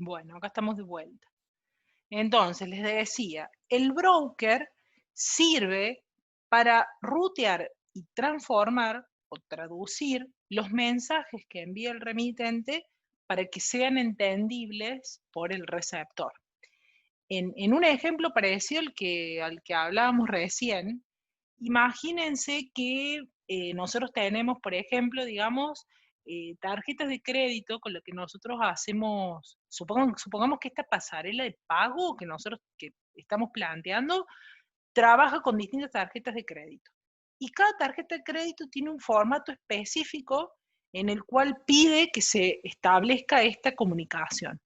Bueno, acá estamos de vuelta. Entonces, les decía, el broker sirve para rutear y transformar o traducir los mensajes que envía el remitente para que sean entendibles por el receptor. En un ejemplo parecido al que hablábamos recién, imagínense que nosotros tenemos, por ejemplo, digamos, tarjetas de crédito con las que nosotros hacemos, supongamos que esta pasarela de pago que estamos planteando trabaja con distintas tarjetas de crédito. Y cada tarjeta de crédito tiene un formato específico en el cual pide que se establezca esta comunicación.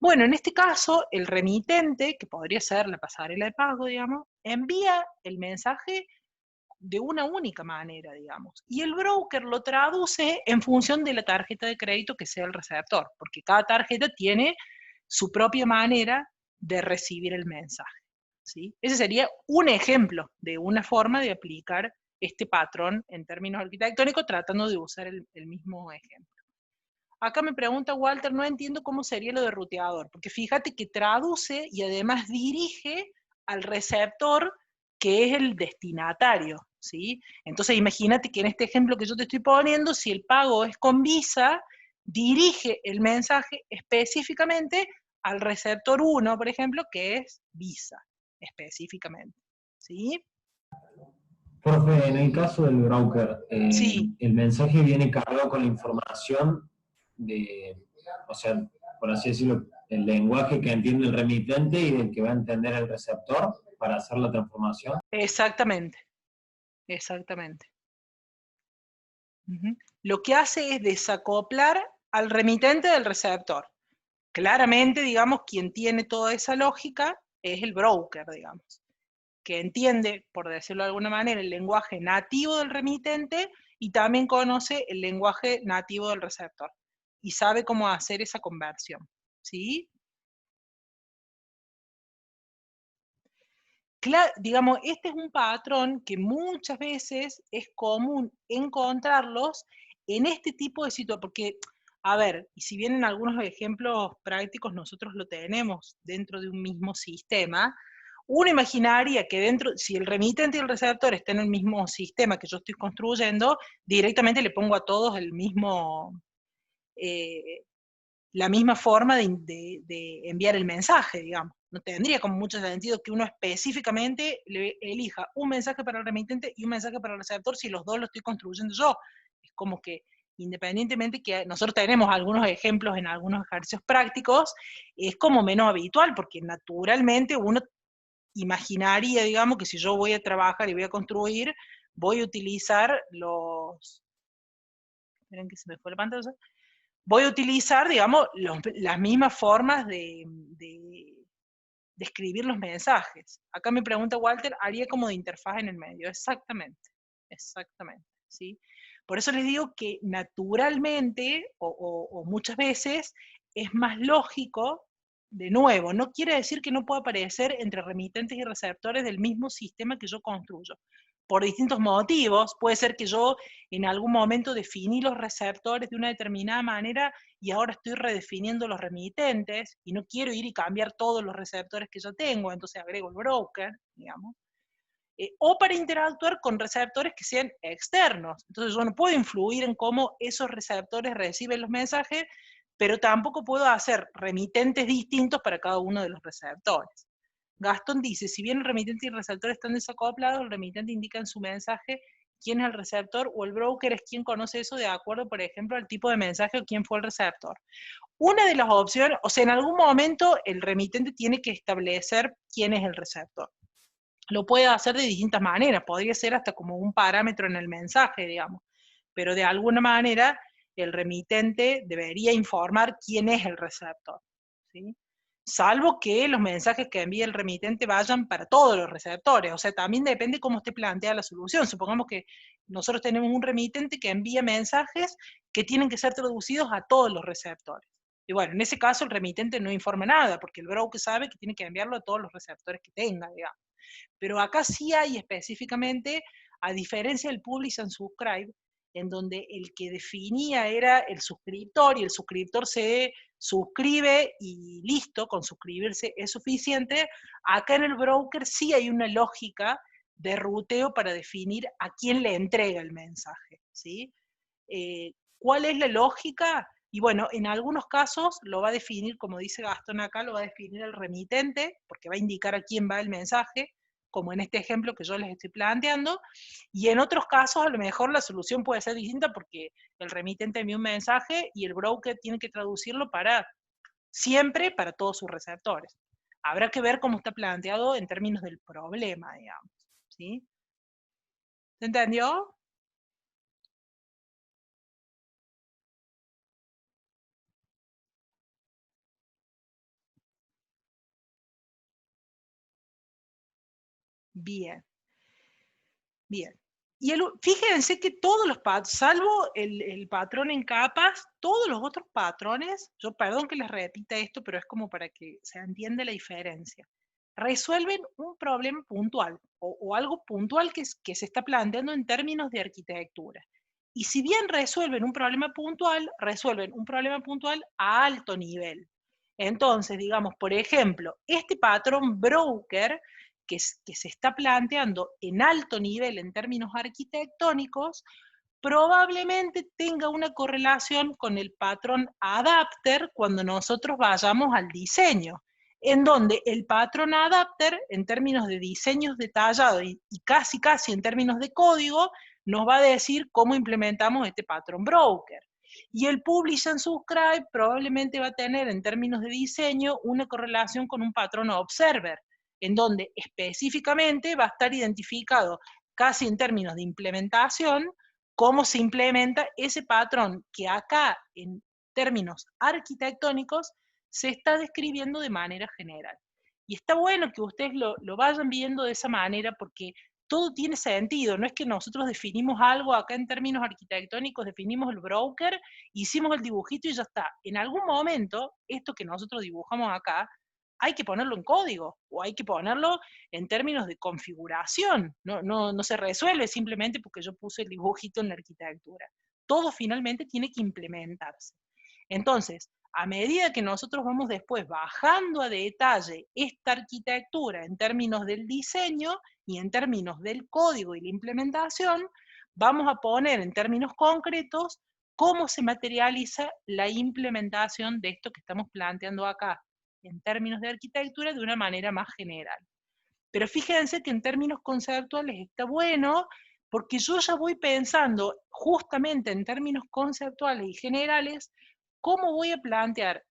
Bueno, en este caso, el remitente, que podría ser la pasarela de pago, digamos, envía el mensaje de una única manera, digamos. Y el broker lo traduce en función de la tarjeta de crédito que sea el receptor, porque cada tarjeta tiene su propia manera de recibir el mensaje. ¿Sí? Ese sería un ejemplo de una forma de aplicar este patrón en términos arquitectónicos, tratando de usar el mismo ejemplo. Acá me pregunta Walter, no entiendo cómo sería lo de ruteador, porque fíjate que traduce y además dirige al receptor que es el destinatario, ¿sí? Entonces imagínate que en este ejemplo que yo te estoy poniendo, si el pago es con Visa, dirige el mensaje específicamente al receptor 1, por ejemplo, que es Visa, específicamente, ¿sí? Profe, en el caso del broker, Sí. el mensaje viene cargado con la información de, o sea, por así decirlo, el lenguaje que entiende el remitente y del que va a entender el receptor para hacer la transformación. Exactamente, exactamente. Lo que hace es desacoplar al remitente del receptor. Claramente, digamos, quien tiene toda esa lógica es el broker, digamos, que entiende, por decirlo de alguna manera, el lenguaje nativo del remitente y también conoce el lenguaje nativo del receptor y sabe cómo hacer esa conversión, ¿sí? Digamos, este es un patrón que muchas veces es común encontrarlos en este tipo de situaciones, porque, a ver, y si bien en algunos ejemplos prácticos nosotros lo tenemos dentro de un mismo sistema, uno imaginaría que dentro, si el remitente y el receptor están en el mismo sistema que yo estoy construyendo, directamente le pongo a todos el mismo, la misma forma de enviar el mensaje, digamos. No tendría como mucho sentido que uno específicamente le elija un mensaje para el remitente y un mensaje para el receptor si los dos lo estoy construyendo yo. Es como que independientemente que nosotros tenemos algunos ejemplos en algunos ejercicios prácticos, es como menos habitual, porque naturalmente uno imaginaría, digamos, que si yo voy a trabajar y voy a construir, voy a utilizar los... Esperen que se me fue la pantalla. Voy a utilizar, digamos, las mismas formas de escribir los mensajes. Acá me pregunta Walter, haría como de interfaz en el medio. Exactamente, exactamente, ¿sí? Por eso les digo que naturalmente, o muchas veces, es más lógico, de nuevo, no quiere decir que no pueda aparecer entre remitentes y receptores del mismo sistema que yo construyo. Por distintos motivos, puede ser que yo en algún momento definí los receptores de una determinada manera y ahora estoy redefiniendo los remitentes y no quiero ir y cambiar todos los receptores que yo tengo, entonces agrego el broker, digamos. O para interactuar con receptores que sean externos. Entonces yo no puedo influir en cómo esos receptores reciben los mensajes, pero tampoco puedo hacer remitentes distintos para cada uno de los receptores. Gastón dice, si bien el remitente y el receptor están desacoplados, el remitente indica en su mensaje quién es el receptor o el broker es quien conoce eso de acuerdo, por ejemplo, al tipo de mensaje o quién fue el receptor. Una de las opciones, o sea, en algún momento el remitente tiene que establecer quién es el receptor. Lo puede hacer de distintas maneras, podría ser hasta como un parámetro en el mensaje, digamos, pero de alguna manera el remitente debería informar quién es el receptor, ¿sí? Salvo que los mensajes que envíe el remitente vayan para todos los receptores, o sea, también depende cómo esté planteada la solución. Supongamos que nosotros tenemos un remitente que envía mensajes que tienen que ser traducidos a todos los receptores. Y bueno, en ese caso el remitente no informa nada, porque el broker sabe que tiene que enviarlo a todos los receptores que tenga, digamos. Pero acá sí hay específicamente, a diferencia del publish and subscribe, en donde el que definía era el suscriptor, y el suscriptor se suscribe y listo, con suscribirse es suficiente. Acá en el broker sí hay una lógica de ruteo para definir a quién le entrega el mensaje, ¿sí? ¿Cuál es la lógica? Y bueno, en algunos casos lo va a definir, como dice Gastón acá, lo va a definir el remitente, porque va a indicar a quién va el mensaje, como en este ejemplo que yo les estoy planteando, y en otros casos a lo mejor la solución puede ser distinta porque el remitente envía un mensaje y el broker tiene que traducirlo para siempre, para todos sus receptores. Habrá que ver cómo está planteado en términos del problema, digamos, ¿sí? ¿Se entendió? Bien, bien. Y fíjense que todos los patrones, salvo el patrón en capas, todos los otros patrones, yo perdón que les repita esto, pero es como para que se entienda la diferencia, resuelven un problema puntual o algo puntual que se está planteando en términos de arquitectura. Y si bien resuelven un problema puntual a alto nivel. Entonces, digamos, por ejemplo, este patrón broker que se está planteando en alto nivel en términos arquitectónicos, probablemente tenga una correlación con el patrón adapter cuando nosotros vayamos al diseño, en donde el patrón adapter, en términos de diseños detallados y casi en términos de código, nos va a decir cómo implementamos este patrón broker. Y el publish and subscribe probablemente va a tener en términos de diseño una correlación con un patrón observer, en donde específicamente va a estar identificado casi en términos de implementación cómo se implementa ese patrón que acá en términos arquitectónicos se está describiendo de manera general. Y está bueno que ustedes lo vayan viendo de esa manera porque todo tiene sentido, no es que nosotros definimos algo acá en términos arquitectónicos, definimos el broker, hicimos el dibujito y ya está. En algún momento, esto que nosotros dibujamos acá, hay que ponerlo en código, o hay que ponerlo en términos de configuración. No se resuelve simplemente porque yo puse el dibujito en la arquitectura. Todo finalmente tiene que implementarse. Entonces, a medida que nosotros vamos después bajando a detalle esta arquitectura en términos del diseño y en términos del código y la implementación, vamos a poner en términos concretos cómo se materializa la implementación de esto que estamos planteando acá, en términos de arquitectura, de una manera más general. Pero fíjense que en términos conceptuales está bueno, porque yo ya voy pensando justamente en términos conceptuales y generales, cómo voy a plantear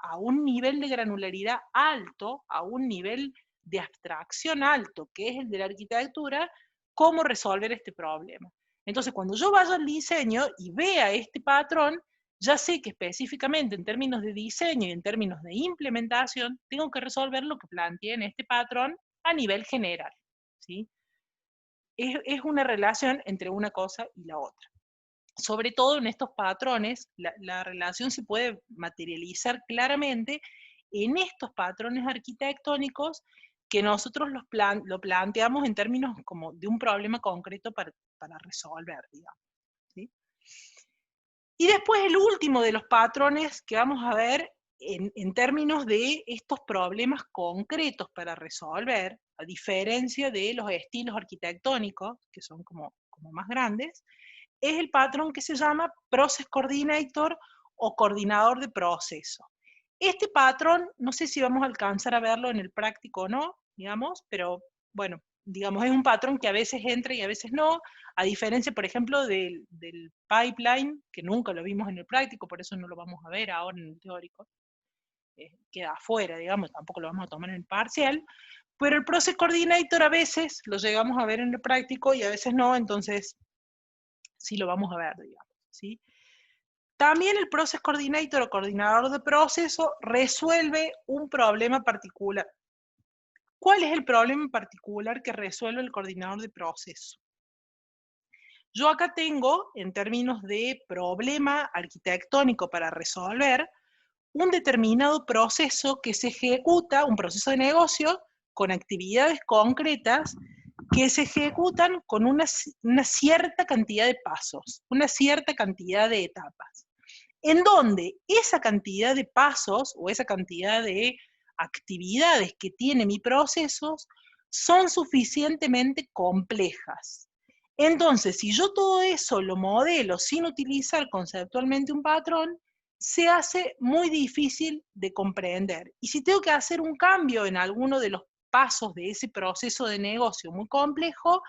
a un nivel de granularidad alto, a un nivel de abstracción alto, que es el de la arquitectura, cómo resolver este problema. Entonces, cuando yo vaya al diseño y vea este patrón, ya sé que específicamente en términos de diseño y en términos de implementación, tengo que resolver lo que planteé en este patrón a nivel general, ¿sí? Es una relación entre una cosa y la otra. Sobre todo en estos patrones, la relación se puede materializar claramente en estos patrones arquitectónicos que nosotros lo planteamos en términos como de un problema concreto para resolver, digamos, ¿sí? Y después el último de los patrones que vamos a ver en términos de estos problemas concretos para resolver, a diferencia de los estilos arquitectónicos, que son como más grandes, es el patrón que se llama Process Coordinator o coordinador de proceso. Este patrón, no sé si vamos a alcanzar a verlo en el práctico o no, digamos, pero bueno, digamos, es un patrón que a veces entra y a veces no, a diferencia, por ejemplo, del pipeline, que nunca lo vimos en el práctico, por eso no lo vamos a ver ahora en el teórico, queda afuera, digamos, tampoco lo vamos a tomar en el parcial, pero el Process Coordinator a veces lo llegamos a ver en el práctico y a veces no, entonces sí lo vamos a ver, digamos, ¿sí? También el Process Coordinator o coordinador de proceso resuelve un problema particular. ¿Cuál es el problema particular que resuelve el coordinador de proceso? Yo acá tengo, en términos de problema arquitectónico para resolver, un determinado proceso que se ejecuta, un proceso de negocio, con actividades concretas que se ejecutan con una cierta cantidad de pasos, una cierta cantidad de etapas, en donde esa cantidad de pasos o esa cantidad de actividades que tiene mi proceso son suficientemente complejas. Entonces, si yo todo eso lo modelo sin utilizar conceptualmente un patrón, se hace muy difícil de comprender. Y si tengo que hacer un cambio en alguno de los pasos de ese proceso de negocio muy complejo,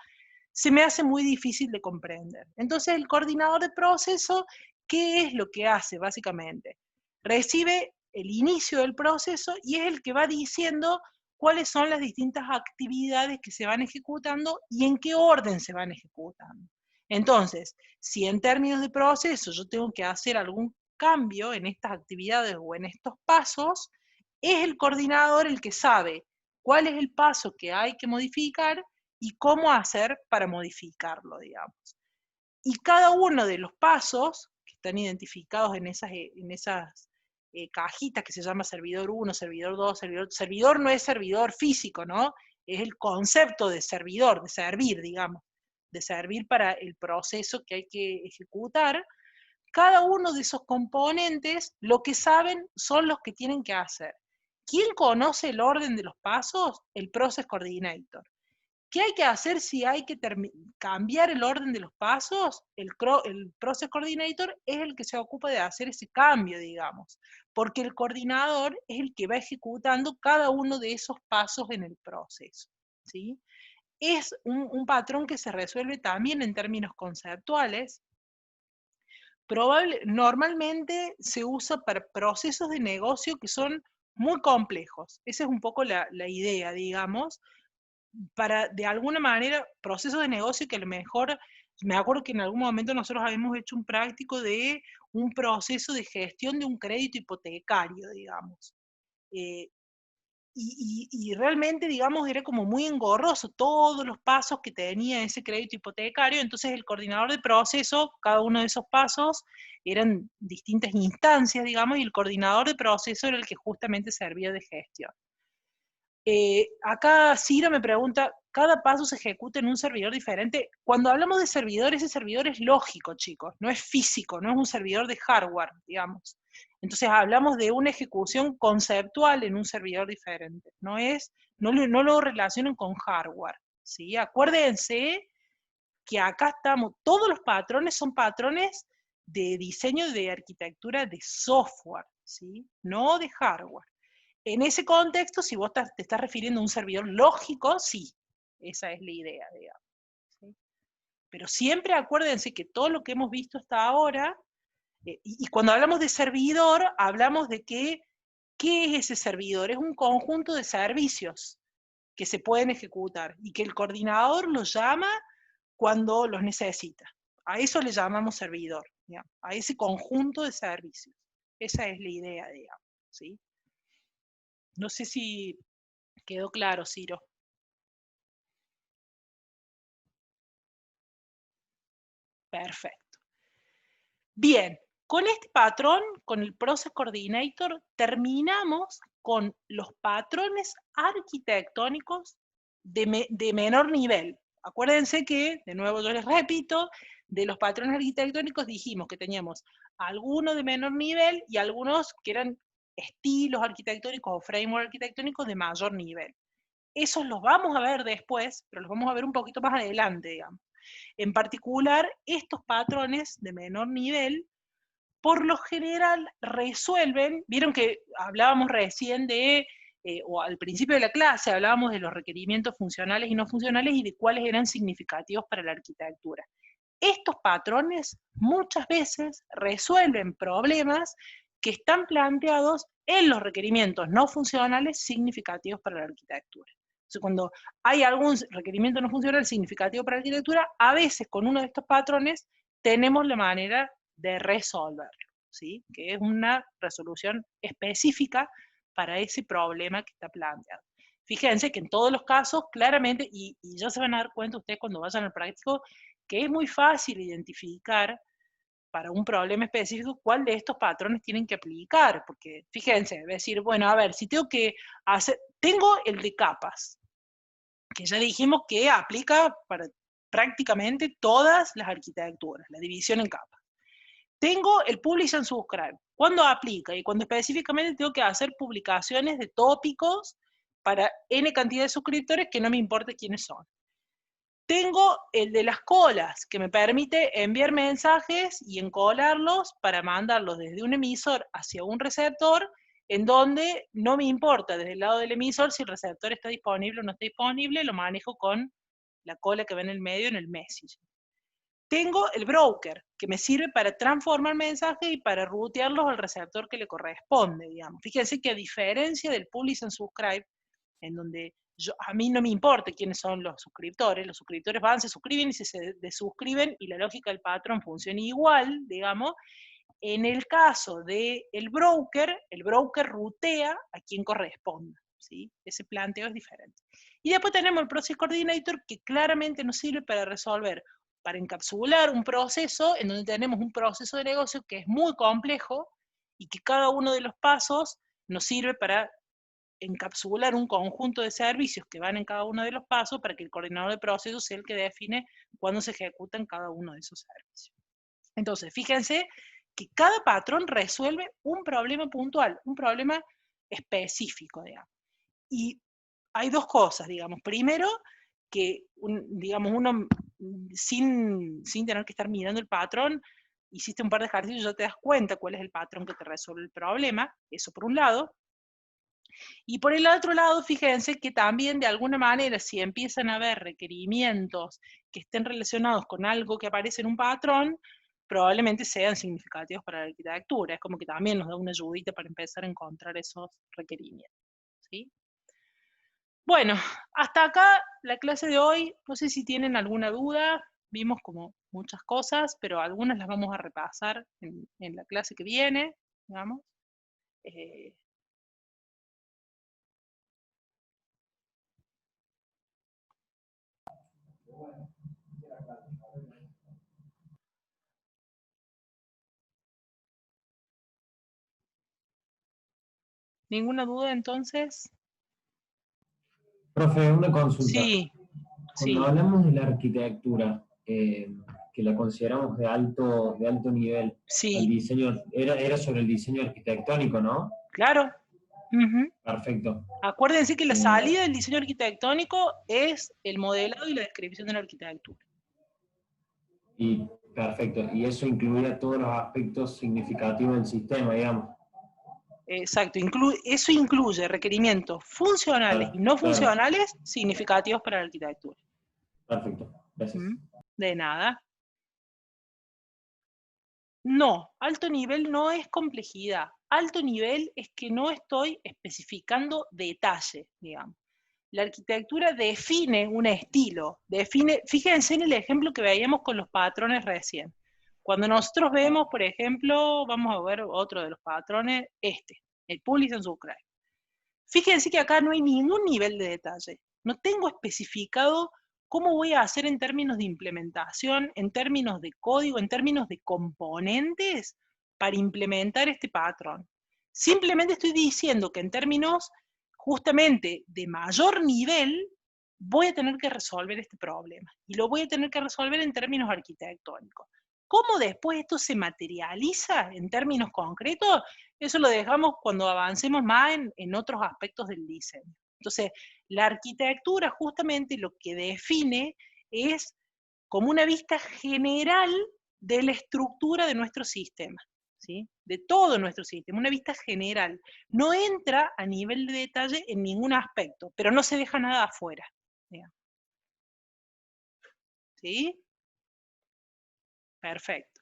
se me hace muy difícil de comprender. Entonces, el coordinador de proceso, ¿qué es lo que hace básicamente? Recibe el inicio del proceso y es el que va diciendo cuáles son las distintas actividades que se van ejecutando y en qué orden se van ejecutando. Entonces, si en términos de proceso yo tengo que hacer algún cambio en estas actividades o en estos pasos, es el coordinador el que sabe cuál es el paso que hay que modificar y cómo hacer para modificarlo, digamos. Y cada uno de los pasos que están identificados en esas cajitas que se llama servidor 1, servidor 2, servidor no es servidor físico, ¿no? Es el concepto de servidor, de servir, digamos, de servir para el proceso que hay que ejecutar. Cada uno de esos componentes, lo que saben son los que tienen que hacer. ¿Quién conoce el orden de los pasos? El Process Coordinator. ¿Qué hay que hacer si hay que cambiar el orden de los pasos? El Process Coordinator es el que se ocupa de hacer ese cambio, digamos, porque el coordinador es el que va ejecutando cada uno de esos pasos en el proceso, ¿sí? Es un patrón que se resuelve también en términos conceptuales. Normalmente se usa para procesos de negocio que son muy complejos. Esa es un poco la idea, digamos, para, de alguna manera, procesos de negocio que a lo mejor, me acuerdo que en algún momento nosotros habíamos hecho un práctico de un proceso de gestión de un crédito hipotecario, digamos. Y realmente, digamos, era como muy engorroso todos los pasos que tenía ese crédito hipotecario, entonces el coordinador de proceso, cada uno de esos pasos eran distintas instancias, digamos, y el coordinador de proceso era el que justamente servía de gestión. Acá Ciro me pregunta, ¿cada paso se ejecuta en un servidor diferente? Cuando hablamos de servidor, ese servidor es lógico, chicos, no es físico, no es un servidor de hardware, digamos. Entonces hablamos de una ejecución conceptual en un servidor diferente, no lo relacionen con hardware, ¿sí? Acuérdense que acá estamos, todos los patrones son patrones de diseño de arquitectura de software, ¿sí? No de hardware. En ese contexto, si vos te estás refiriendo a un servidor lógico, sí, esa es la idea, digamos. ¿Sí? Pero siempre acuérdense que todo lo que hemos visto hasta ahora, y cuando hablamos de servidor, hablamos de que, ¿qué es ese servidor? Es un conjunto de servicios que se pueden ejecutar y que el coordinador los llama cuando los necesita. A eso le llamamos servidor, digamos, a ese conjunto de servicios. Esa es la idea, digamos. ¿Sí? No sé si quedó claro, Ciro. Perfecto. Bien, con este patrón, con el Process Coordinator, terminamos con los patrones arquitectónicos de menor nivel. Acuérdense que, de nuevo yo les repito, de los patrones arquitectónicos dijimos que teníamos algunos de menor nivel y algunos que eran estilos arquitectónicos o framework arquitectónicos de mayor nivel. Esos los vamos a ver después, pero los vamos a ver un poquito más adelante, digamos. En particular, estos patrones de menor nivel, por lo general resuelven, vieron que hablábamos recién de, o al principio de la clase, hablábamos de los requerimientos funcionales y no funcionales y de cuáles eran significativos para la arquitectura. Estos patrones muchas veces resuelven problemas que están planteados en los requerimientos no funcionales significativos para la arquitectura. Entonces, cuando hay algún requerimiento no funcional significativo para la arquitectura, a veces con uno de estos patrones tenemos la manera de resolverlo, ¿sí? Que es una resolución específica para ese problema que está planteado. Fíjense que en todos los casos, claramente, y ya se van a dar cuenta ustedes cuando vayan al práctico, que es muy fácil identificar para un problema específico cuál de estos patrones tienen que aplicar, porque fíjense, decir, bueno, a ver, si tengo que hacer, tengo el de capas, que ya dijimos que aplica para prácticamente todas las arquitecturas, la división en capas. Tengo el Publish and Subscribe. ¿Cuándo aplica? Y cuando específicamente tengo que hacer publicaciones de tópicos para N cantidad de suscriptores que no me importa quiénes son. Tengo el de las colas, que me permite enviar mensajes y encolarlos para mandarlos desde un emisor hacia un receptor, en donde no me importa desde el lado del emisor si el receptor está disponible o no está disponible, lo manejo con la cola que va en el medio en el message. Tengo el broker, que me sirve para transformar mensajes y para routearlos al receptor que le corresponde, digamos. Fíjense que a diferencia del Publish and Subscribe, en donde a mí no me importa quiénes son los suscriptores van, se suscriben y se desuscriben y la lógica del patrón funciona igual, digamos. En el caso del broker, el broker rutea a quien corresponda, ¿sí? Ese planteo es diferente. Y después tenemos el Process Coordinator, que claramente nos sirve para resolver, para encapsular un proceso en donde tenemos un proceso de negocio que es muy complejo y que cada uno de los pasos nos sirve para encapsular un conjunto de servicios que van en cada uno de los pasos para que el coordinador de procesos sea el que define cuándo se ejecutan cada uno de esos servicios. Entonces, fíjense que cada patrón resuelve un problema puntual, un problema específico, digamos. Y hay dos cosas, digamos. Primero, que digamos, uno sin tener que estar mirando el patrón, hiciste un par de ejercicios y ya te das cuenta cuál es el patrón que te resuelve el problema, eso por un lado. Y por el otro lado, fíjense que también de alguna manera, si empiezan a haber requerimientos que estén relacionados con algo que aparece en un patrón, probablemente sean significativos para la arquitectura. Es como que también nos da una ayudita para empezar a encontrar esos requerimientos, ¿sí? Bueno, hasta acá la clase de hoy. No sé si tienen alguna duda. Vimos como muchas cosas, pero algunas las vamos a repasar en la clase que viene, digamos. ¿Ninguna duda entonces? Profe, una consulta. Sí, Cuando hablamos de la arquitectura, que la consideramos de alto nivel, sí. el diseño, era sobre el diseño arquitectónico, ¿no? Claro. Perfecto. Acuérdense que la salida del diseño arquitectónico es el modelado y la descripción de la arquitectura. Y perfecto. Y eso incluía todos los aspectos significativos del sistema, digamos. Exacto. Eso incluye requerimientos funcionales y no funcionales significativos para la arquitectura. Perfecto. Gracias. De nada. No, alto nivel no es complejidad. Alto nivel es que no estoy especificando detalle, digamos. La arquitectura define un estilo, fíjense en el ejemplo que veíamos con los patrones recién. Cuando nosotros vemos, por ejemplo, vamos a ver otro de los patrones, el Publish and Subscribe. Fíjense que acá no hay ningún nivel de detalle. No tengo especificado cómo voy a hacer en términos de implementación, en términos de código, en términos de componentes para implementar este patrón. Simplemente estoy diciendo que en términos justamente de mayor nivel voy a tener que resolver este problema. Y lo voy a tener que resolver en términos arquitectónicos. ¿Cómo después esto se materializa en términos concretos? Eso lo dejamos cuando avancemos más en otros aspectos del diseño. Entonces, la arquitectura justamente lo que define es como una vista general de la estructura de nuestro sistema, ¿sí? De todo nuestro sistema, una vista general. No entra a nivel de detalle en ningún aspecto, pero no se deja nada afuera. ¿Sí? Perfecto.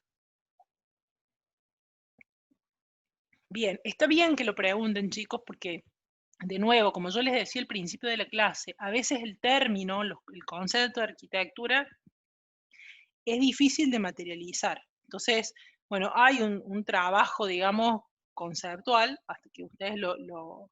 Bien, está bien que lo pregunten, chicos, porque, de nuevo, como yo les decía al principio de la clase, a veces el término, el concepto de arquitectura, es difícil de materializar. Entonces, bueno, hay un trabajo, digamos, conceptual, hasta que ustedes lo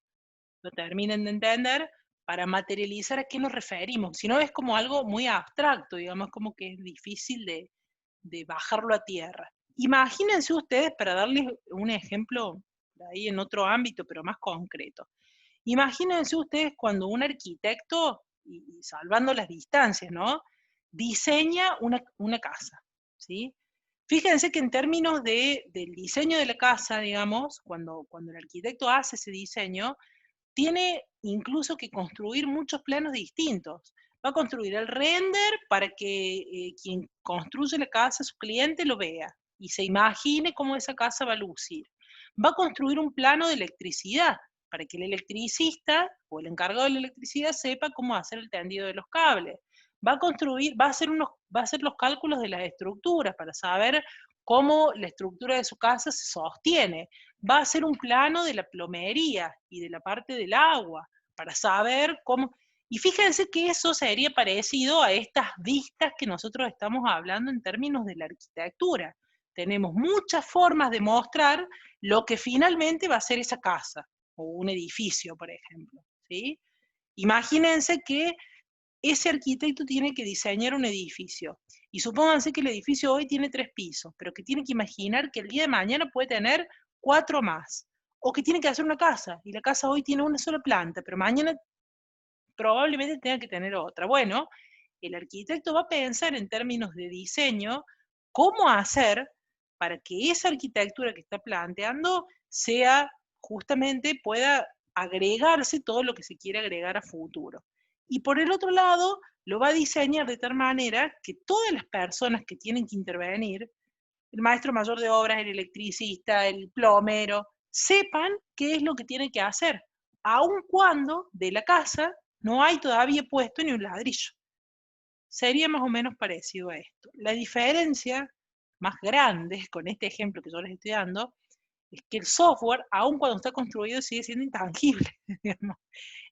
terminen de entender, para materializar a qué nos referimos. Si no, es como algo muy abstracto, digamos, como que es difícil de bajarlo a tierra. Imagínense ustedes, para darles un ejemplo ahí en otro ámbito, pero más concreto. Imagínense ustedes cuando un arquitecto y salvando las distancias, ¿no? Diseña una casa, ¿sí? Fíjense que en términos del diseño de la casa, digamos, cuando el arquitecto hace ese diseño, tiene incluso que construir muchos planos distintos. Va a construir el render para que quien construye la casa, su cliente, lo vea y se imagine cómo esa casa va a lucir. Va a construir un plano de electricidad para que el electricista o el encargado de la electricidad sepa cómo hacer el tendido de los cables. Va a hacer los cálculos de las estructuras para saber cómo la estructura de su casa se sostiene. Va a hacer un plano de la plomería y de la parte del agua para saber cómo. Y fíjense que eso sería parecido a estas vistas que nosotros estamos hablando en términos de la arquitectura. Tenemos muchas formas de mostrar lo que finalmente va a ser esa casa o un edificio, por ejemplo, ¿sí? Imagínense que ese arquitecto tiene que diseñar un edificio. Y supónganse que el edificio hoy tiene 3 pisos, pero que tiene que imaginar que el día de mañana puede tener 4 más. O que tiene que hacer una casa, y la casa hoy tiene una sola planta, pero mañana probablemente tenga que tener otra. Bueno, el arquitecto va a pensar en términos de diseño cómo hacer para que esa arquitectura que está planteando sea justamente, pueda agregarse todo lo que se quiere agregar a futuro. Y por el otro lado, lo va a diseñar de tal manera que todas las personas que tienen que intervenir, el maestro mayor de obras, el electricista, el plomero, sepan qué es lo que tienen que hacer, aun cuando de la casa no hay todavía puesto ni un ladrillo. Sería más o menos parecido a esto. La diferencia más grande con este ejemplo que yo les estoy dando es que el software, aun cuando está construido, sigue siendo intangible.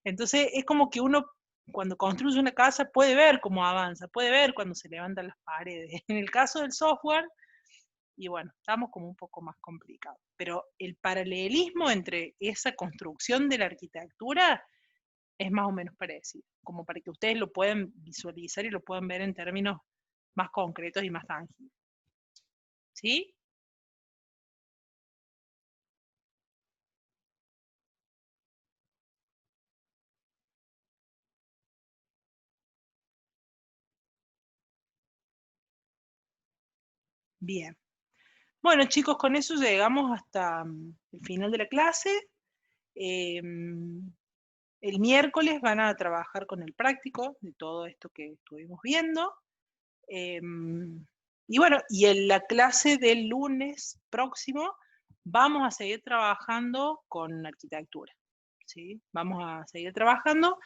Entonces es como que uno cuando construye una casa puede ver cómo avanza, puede ver cuando se levantan las paredes. En el caso del software, y bueno, estamos como un poco más complicados. Pero el paralelismo entre esa construcción de la arquitectura es más o menos parecido, como para que ustedes lo puedan visualizar y lo puedan ver en términos más concretos y más tangibles. ¿Sí? Bien. Bueno, chicos, con eso llegamos hasta el final de la clase. El miércoles van a trabajar con el práctico de todo esto que estuvimos viendo. Y bueno, y en la clase del lunes próximo vamos a seguir trabajando con arquitectura, ¿sí? Vamos a seguir trabajando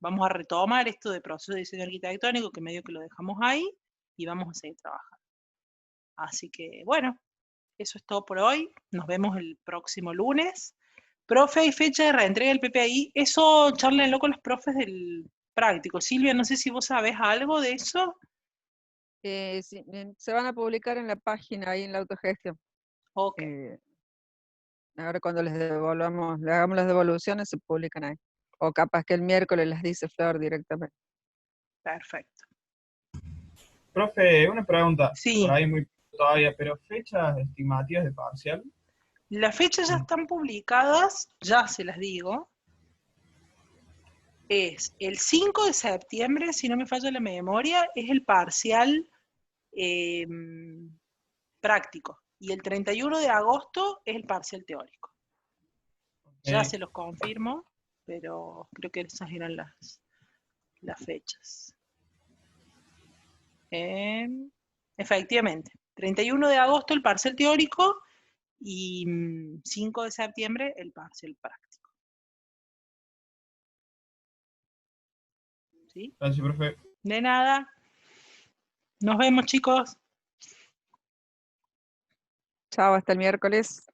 vamos a retomar esto de proceso de diseño arquitectónico, que medio que lo dejamos ahí, y vamos a seguir trabajando. Así que, bueno, eso es todo por hoy. Nos vemos el próximo lunes. Profe, ¿hay fecha de reentrega del PPI? Eso charlenlo con los profes del práctico. Silvia, no sé si vos sabés algo de eso. Sí, se van a publicar en la página, ahí en la autogestión. Ok, Ahora cuando les hagamos las devoluciones, se publican ahí. O capaz que el miércoles las dice Flor directamente. perfecto. Profe, una pregunta, por Sí, ahí muy todavía, pero fechas estimativas de parcial. las fechas ya están publicadas, ya se las digo. Es el 5 de septiembre, si no me falla la memoria, es el parcial práctico. Y el 31 de agosto es el parcial teórico. Ya se los confirmo, pero creo que esas eran las fechas. Efectivamente, 31 de agosto el parcial teórico y 5 de septiembre el parcial práctico. ¿Sí? Gracias, profe. De nada. Nos vemos, chicos. Chao, hasta el miércoles.